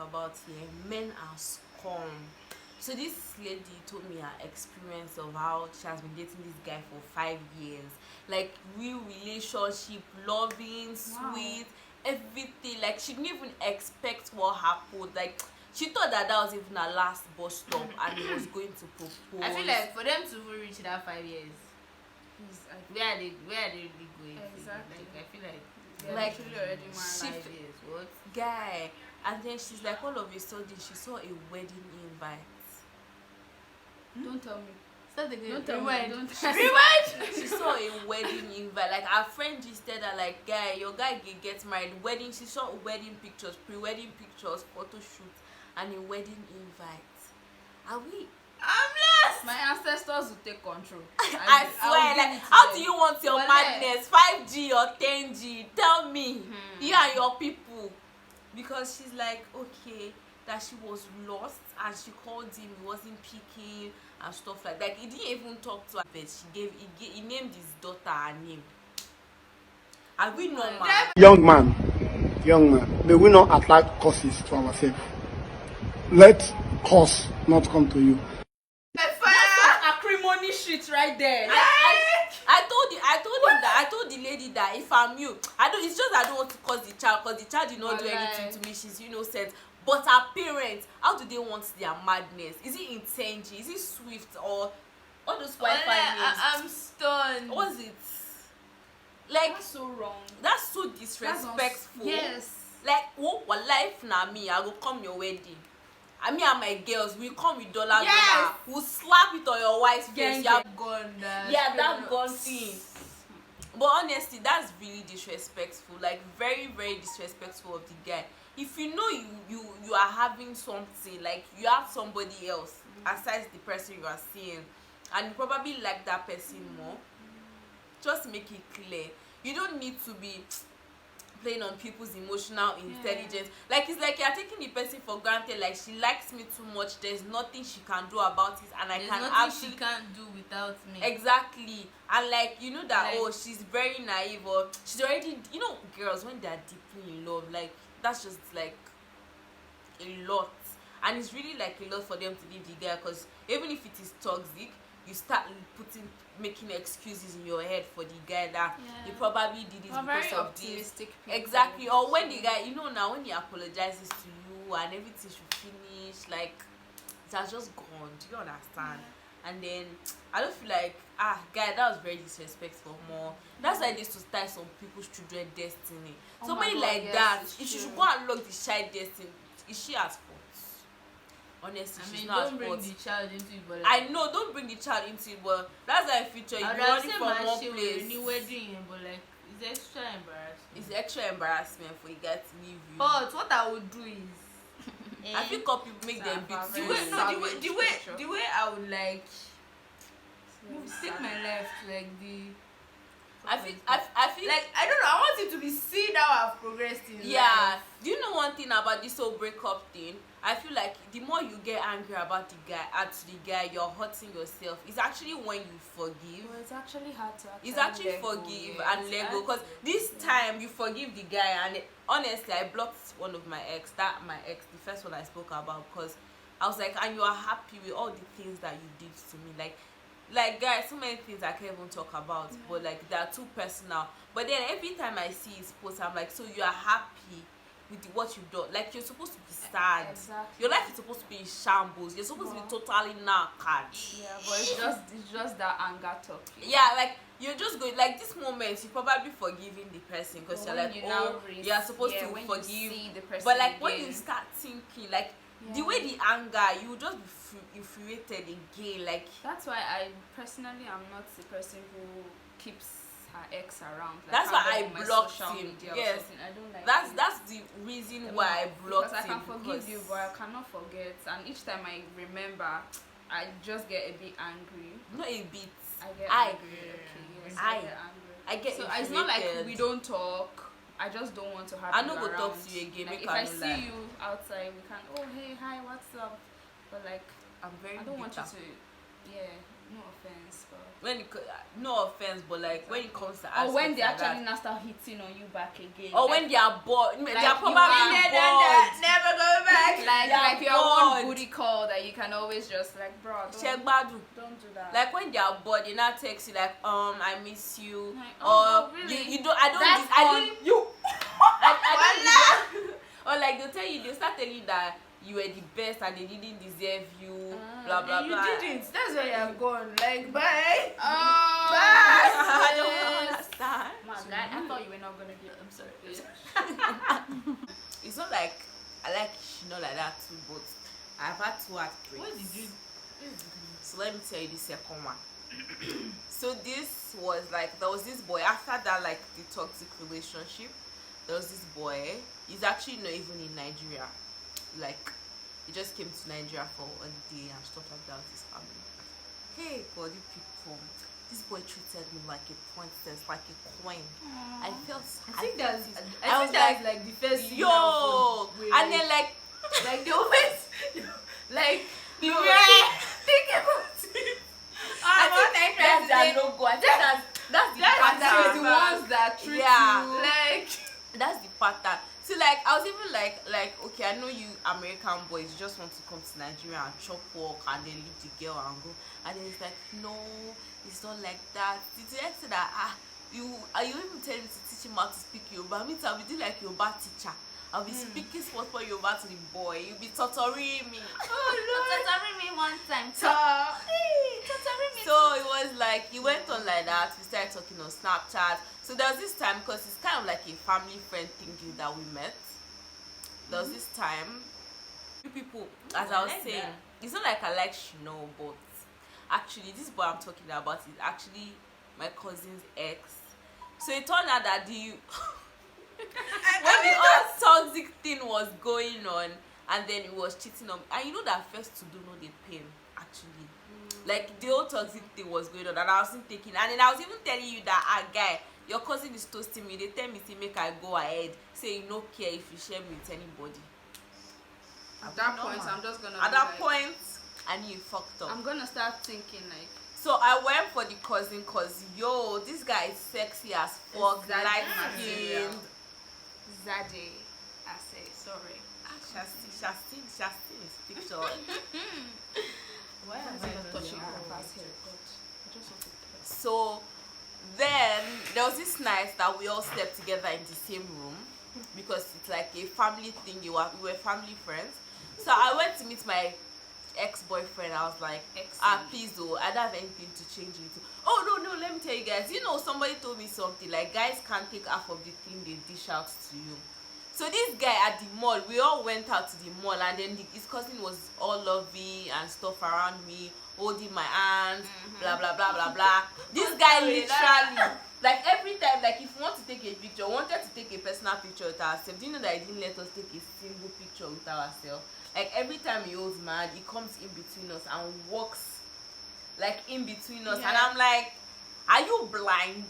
about here, men are scum. So this lady told me her experience of how she has been dating this guy for 5 years. Like real relationship, loving, sweet, everything. Like she didn't even expect what happened. Like she thought that was even her last bus stop and he was going to propose. I feel like for them to even reach that 5 years, where are they really going? Exactly. Like, I feel like they're like actually already married. 5 years. What? Guy, and then she's like, all of a sudden she saw a wedding invite. Don't tell me. Start again. Don't tell Rewind. me. Rewind. She saw a wedding invite. Like her friend just said that, like, guy, your guy gets married. Wedding. She saw wedding pictures, pre-wedding pictures, photo shoot, and a wedding invite. Are we? I'm lost. My ancestors will take control. I swear. Like, how do you want your madness? 5G or 10G? Tell me. You and your people. Because she's like, okay, that she was lost and she called him, he wasn't picking and stuff like that. Like, he didn't even talk to her, but he named his daughter her name. Are we normal? Young man, may we not attract curses to ourselves. Let curse not come to you. That's acrimony shit right there. I told the lady that if I'm you, it's just I don't want to cause the child, because the child did not do anything to me. She's innocent. But her parents, how do they want their madness? Is it in 10G? Is it Swift or all those Wi-Fi names? I'm stunned. What's it? Like, that's so wrong. That's so disrespectful. Yes. Like, what life na me? I go come your wedding. I mean, and my girls, we come with dollar. We'll slap it on your wife's face. That gun thing. But honestly, that's really disrespectful. Like, very, very disrespectful of the guy. If you know you are having something, like you have somebody else aside the person you are seeing, and you probably like that person more, just make it clear. You don't need to be playing on people's emotional intelligence. Like, it's like you're taking the person for granted. Like, she likes me too much, there's nothing she can do about it, and there's nothing actually she can't do without me. Exactly. And like, you know that, like, she's very naive, or she's already, girls, when they're deeply in love, like, that's just like a lot. And it's really like a lot for them to leave the guy, because even if it is toxic, you start making excuses in your head for the guy that he probably did it because of this. Exactly. Or when the guy, now when he apologizes to you and everything should finish, like, it has just gone. Do you understand? And then I don't feel like, guy, that was very disrespectful. More. That's why they used to tie some people's children destiny. Somebody like that, if she should go and lock the child destiny, is she at fault? Honestly, she's not don't bring the child into it. But I know, don't bring the child into it, but that's how I feature. If you're running from one place, new wedding, but like, it's extra embarrassment. It's extra embarrassment for you guys to leave you. But what I would do is, I think people make them beat the way I would like take my left, like I feel like, I don't know, I want it to be seen how I've progressed in life. Do you know one thing about this whole breakup thing? I feel like the more you get angry about the guy, you're hurting yourself. It's actually when you forgive. Well, it's actually hard to forgive and let go. Because this time you forgive the guy, and honestly, I blocked one of my ex. The first one I spoke about, because I was like, and you are happy with all the things that you did to me, like guys, so many things I can't even talk about, but like they are too personal. But then every time I see his post, I'm like, so you are happy with what you've done? Like, you're supposed to be sad. Exactly. Your life is supposed to be in shambles. You're supposed to be totally knackered. Yeah, but it's just that anger talk. Yeah, like, you're just going, like, this moment you're probably forgiving the person, because you're like, you're supposed to forgive. See the person but like, again, when you start thinking, like, the way the anger, you will just be infuriated again. Like, that's why I personally am not the person who keeps her ex around. Like, that's why I blocked him. Yes, I don't like that's the reason why I blocked him. Because I can forgive you, but I cannot forget. And each time I remember, I just get a bit angry. Not a bit. I get angry. Okay, yes, I get angry. I get so infuriated. It's not like we don't talk. I just don't want to have I you no go around. talk to you again. Like, if I see you outside, we can. Oh, hey, hi, what's up? But like, I'm very. I don't want you to. Yeah. No offense, but no offense, but like when it comes to or when they like actually now start hitting on you back again, or like, when they are bored, like they are probably bored. Never go back. like you're one bored. booty call that you can always just like, bro, don't do that. Like when they are bored, they now text you like, I miss you, like, or really? you don't, I don't, That's I don't, you, I don't, or like they'll tell you, they'll start telling you that you were the best and they didn't deserve you, blah blah You blah. didn't. That's why you're gone. Like, bye. I don't understand. My God, I thought you were not gonna get. I'm sorry. It's not like I like Shino like that too, but I've had 2 heartbreaks. What did you? So let me tell you the second one. So this was like, there was this boy after that, like the toxic relationship. There was this boy. He's actually not even in Nigeria. Like he just came to Nigeria for a day and stuff like that with his family. Hey, body people. This boy treated me like a princess, like a queen. I felt. I think that's like the first thing. Yo, and then like the always like the way think about it. I think that's their logo. I think that's the pattern. The ones that treat you like that's the pattern. So like I was even like okay, I know you American boys, you just want to come to Nigeria and chop work and then leave the girl and go, and then it's like no, it's not like that. Did you say that you even tell me to teach him how to speak Yoruba? Me too, I'll be doing like Yoruba teacher. I'll be speaking small Yoruba to the boy. You'll be tutoring me. Oh Lord, tutoring me one time. Tutoring me. So it was like he went on like that. We started talking on Snapchat. So there was this time, because it's kind of like a family friend thingy that we met. There was this time, people, as I was saying, it's not like I like Shino, but actually this boy I'm talking about is actually my cousin's ex. So it turned out that when the whole toxic thing was going on, and then it was cheating on me, and you know that first to do know the pain actually. Like the whole toxic thing was going on, and I wasn't taking, and then I was even telling you that guy, your cousin is toasting me. They tell me to make I go ahead, say you don't care if you share me with anybody. At that point, I'm just gonna. At that point, I knew you fucked up. I'm gonna start thinking like. So I went for the cousin, cause yo, this guy is sexy as fuck, light skinned. Zadie, I say sorry. Shastin is picture. Why am I not touching her? So then there was this night that we all slept together in the same room, because it's like a family thing. We were family friends. So I went to meet my ex-boyfriend. I was like, please though, I don't have anything to change it to. Oh no, let me tell you guys, you know, somebody told me something like guys can't take half of the thing they dish out to you. So this guy at the mall, we all went out to the mall, and then his cousin was all lovey and stuff around me, holding my hands, blah blah blah blah blah. This guy literally, like every time, like if you want to take a picture, wanted to take a personal picture with ourselves. Do you know that he didn't let us take a single picture with ourselves? Like every time he holds my hand, he comes in between us and walks like in between us, and I'm like, are you blind?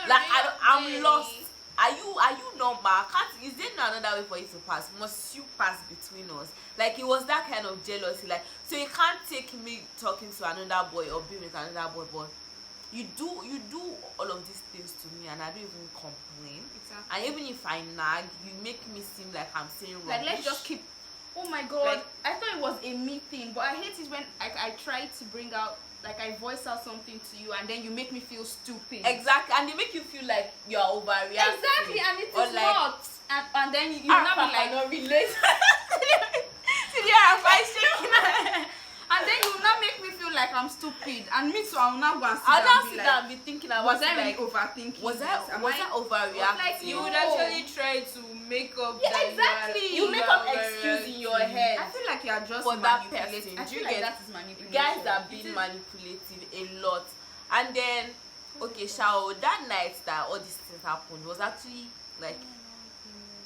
Like I'm lost. Are you normal? Is there no another way for you to pass? Must you pass between us? Like it was that kind of jealousy. Like, so you can't take me talking to another boy or being with another boy, but you do all of these things to me, and I don't even complain. Exactly. And even if I nag, you make me seem like I'm saying wrong. Like let's just keep. Oh my God! Like, I thought it was a me thing, but I hate it when I try to bring out. Like I voice out something to you and then you make me feel stupid. Exactly, and they make you feel like you're overreacting. Exactly, and it is like, not. And then you not be like not relate. Yeah, and then you will not make me feel like I'm stupid. And me too, I will not go and sit I'll not sit down and be thinking about was I really overthinking? Was I overreacting? Like you would actually try to make up. Yeah, exactly. You make up excuse in your head. I feel like you are just for that person. I feel like that is manipulation. Guys are being manipulative a lot. And then, okay, Shao, that night that all these things happened was actually like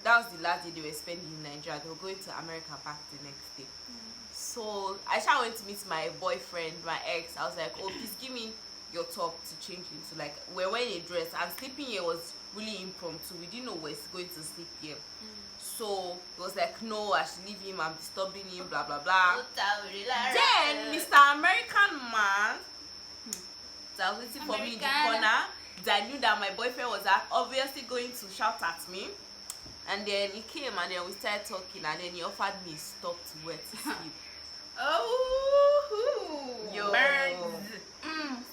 that was the last day they were spending in Nigeria. They were going to America back the next day. So I went to meet my boyfriend, my ex. I was like, oh, please give me your top to change into. Like, we're wearing a dress, and sleeping here was really impromptu. We didn't know we're going to sleep here. So it was like, no, I should leave him, I'm disturbing him, blah blah blah. Then Mr. American man So I was waiting for me in the corner. I knew that my boyfriend was obviously going to shout at me. And then he came and then we started talking and then he offered me stop to wet to sleep. Oh, yo.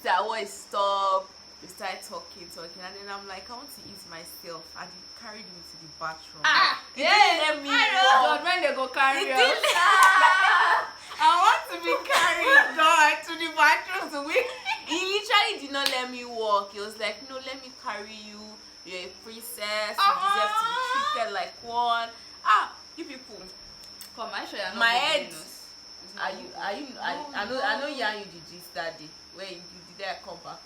So I was stop. We started talking and then I'm like, I want to eat myself, and he carried me to the bathroom. He didn't let me God, when they go carry us. I want to be carried God to the bathroom to win. He literally did not let me walk. He was like, no, let me carry you. You're a princess. You deserve to be treated like one. You people. Come, I sure you're not my head. I know you and you did this that day. Where you did I come back?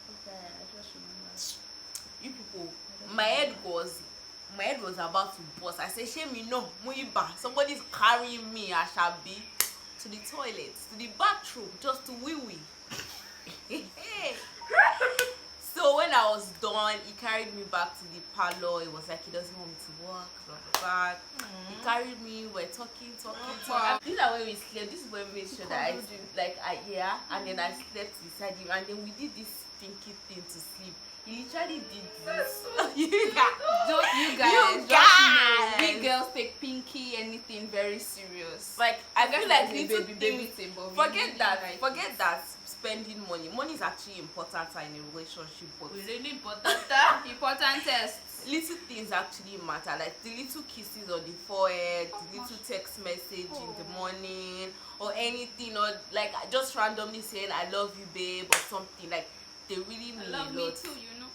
Okay, I just remember. You people, my head was about to burst. I said, shame me no, Muiba. Somebody's carrying me, I shall be, to the toilet, to the bathroom, just to wee wee. So when I was done, he carried me back to the parlor. It was like he doesn't want me to walk, blah blah blah. He carried me, we're talking. These are when we slept. This is when we made sure that and then I slept beside him, and then we did this pinky thing to sleep. He literally did this. You guys. We girls take pinky anything very serious. Like I feel like little baby things. Forget that spending money. Money is actually important in a relationship, but really important tests. Little things actually matter, like the little kisses on the forehead, the little text message in the morning, or anything, or like just randomly saying I love you babe or something. Like they really mean a lot. Me too, you know.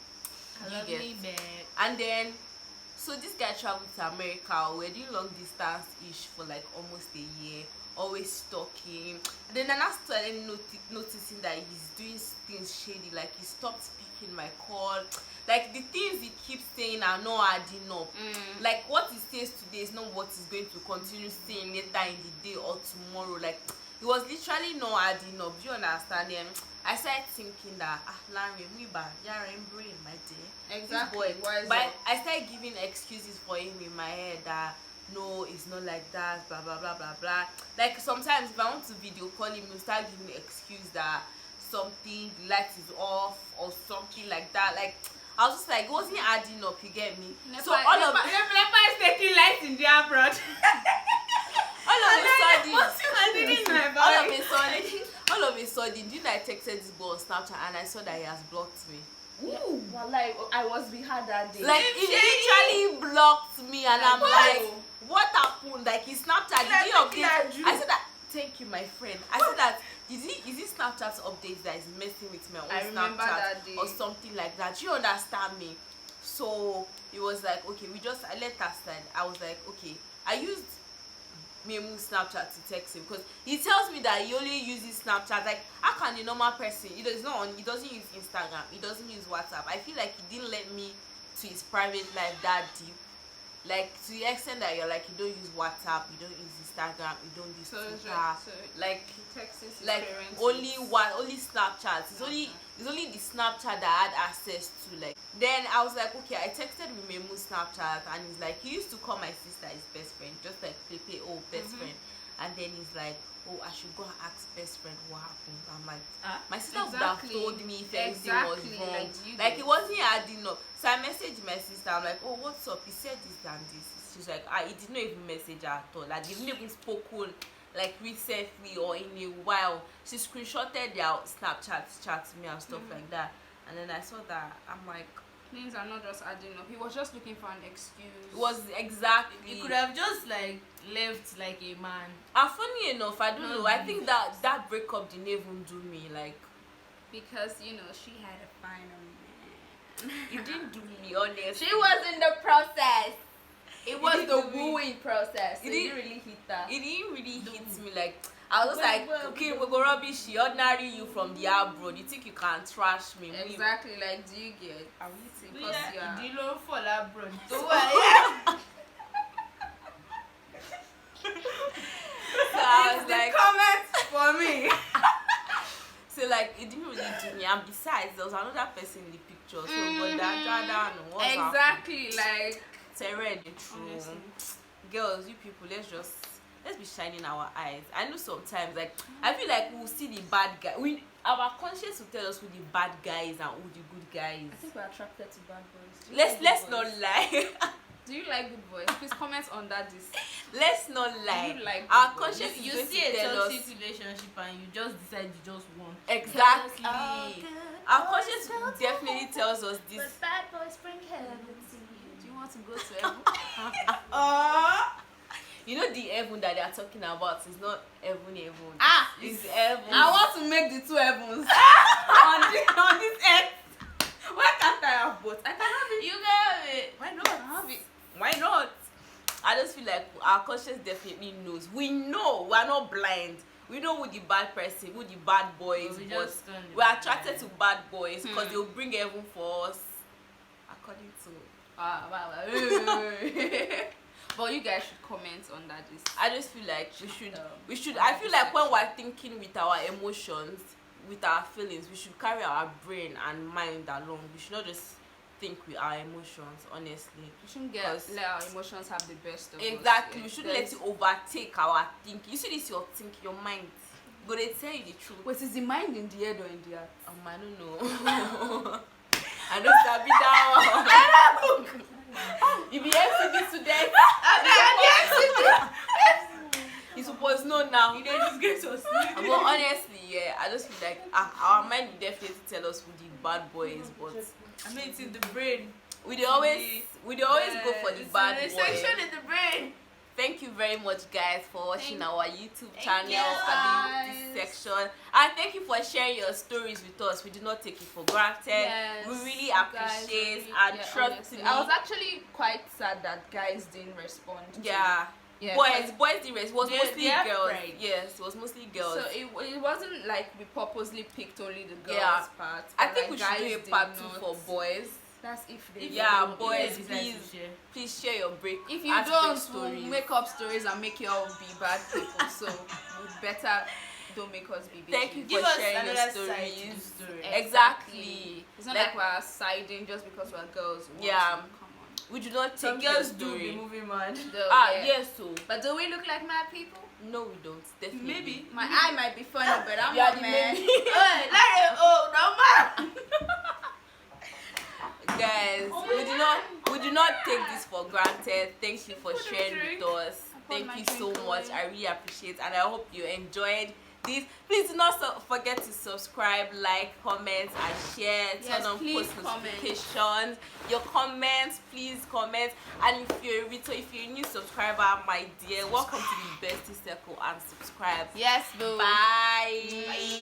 I love you babe. And then so this guy traveled to America. We're doing long distance ish for like almost a year, always talking. And then I started noticing that he's doing things shady, like he stopped picking my call. Like the things he keeps saying are not adding up. Like what he says today is not what he's going to continue saying later in the day or tomorrow. Like it was literally not adding up. Do you understand? I started thinking that Larry, you're in brain, my dear. Exactly. But I started giving excuses for him in my head that no, it's not like that, blah blah blah blah blah. Like sometimes if I want to video call him, he'll start giving me excuse that something, the light is off or something like that. Like I was just like, it wasn't adding up, you get me? So all of Nepa is taking lights in the abroad. all of a sudden, didn't I texted this boy on Snapchat and I saw that he has blocked me. Ooh, well, like I was behind that day. Like he literally blocked me, and I'm like, what happened? Like he Snapchat, did he update? I said that. Thank you, my friend. I said that. Is it Snapchat updates that is messing with my own Snapchat or something like that? Do you understand me? So it was like, okay, I let that stand. I was like, okay, I used Memu's Snapchat to text him because he tells me that he only uses Snapchat. Like, how can a normal person? He doesn't use Instagram. He doesn't use WhatsApp. I feel like he didn't let me to his private life that deep. Like to the extent that you're like, you don't use WhatsApp, you don't use Instagram, you don't use Twitter. Like only Snapchat. It's only the Snapchat that I had access to. Like then I was like, okay, I texted Memu Snapchat and he's like, he used to call my sister his best friend, just like Pepe, best friend. And then he's like, I should go and ask best friend what happened. I'm like, my sister would have told me if anything was wrong. Like it wasn't adding up. So I messaged my sister. I'm like, what's up? He said this and this. She's like, he did not even message her at all. Like they've not even spoken like recently or in a while. She screenshotted their Snapchat chat to me and stuff like that. And then I saw that. I'm like, things are not just adding up. He was just looking for an excuse. It was exactly. He could have just like left like a man. And funny enough, I don't know. I think that breakup didn't even do me like, because she had a final man. It didn't do me, honestly. She was in the process. It was the wooing process. It didn't really hit her. It didn't really hit me like. I was like, okay, we're gonna rubbish ordinary you from the abroad. You think you can trash me? Exactly. Like, do you get? Are we because you do not fall abroad. So I was like, comments for me. So like, it didn't really do me. And besides, there was another person in the picture. So but that exactly like Terra the true girls. You people, let's be shining our eyes. I know sometimes, like I feel like we'll see the bad guy. our conscience will tell us who the bad guys and who the good guys. I think we're attracted to bad boys. Let's not lie. Do you like good boys? Please comment on that. Let's not lie. Do you like our good boys? conscience You is going see to a tell us toxic relationship and you just decide you just want. exactly. Oh, Our conscience definitely tells us this. But bad boys bring heaven to you. Do you want to go to heaven? You know the heaven that they are talking about is not heaven. It's heaven. I want to make the two heavens on this earth. Why can't I have both? I can have it. You have it. Why not? I have it. Why not? I just feel like our conscience definitely knows. We know we are not blind. We know who the bad person, who the bad boys, but we are attracted to bad boys because they will bring heaven for us. According to But you guys should comment on that. I just feel like we should. I feel like when we're thinking with our emotions, with our feelings, we should carry our brain and mind along. We should not just think with our emotions. Honestly, we shouldn't let our emotions have the best of us. Exactly. We shouldn't let it overtake our thinking. You see this, your thinking, your mind. But they tell you the truth. Wait, is the mind in the head or in the heart? I don't know. I don't sabi that one. You be MCB today. You supposed to know now. You just get so sleepy. But honestly, yeah, I just feel like our mind will definitely tell us who the bad boy is, but I mean, it's in the brain. We always go for the bad boy. Section in the brain. Thank you very much, guys, for watching our YouTube channel and this section. And thank you for sharing your stories with us. We do not take it for granted. Yes, we really appreciate and trust me. I was actually quite sad that guys didn't respond. Yeah. Boys didn't respond. It was mostly girls. Pride. Yes, it was mostly girls. So it wasn't like we purposely picked only the girls' part. I think we should do a part 2 for boys. That's if they boys, please share your break. If you don't, we'll make up stories and make you all be bad people. So we better don't make us be bitches. Thank you for sharing your stories. Exactly. It's not like we're siding just because we're girls. Come on. We do not take some girls do be moving mad. Yes, so. But do we look like mad people? No, we don't. Definitely. Maybe. My eye might be funny, but I'm not mad. Guys, we do not take this for granted. Thank you for sharing with us. Thank you so much. I really appreciate it, and I hope you enjoyed this. Please do not forget to subscribe, like, comment, and share. Turn on post notifications. Your comments, please comment. And if you're a new subscriber, my dear, welcome to the Bestie Circle and subscribe. Yes, boo. Bye.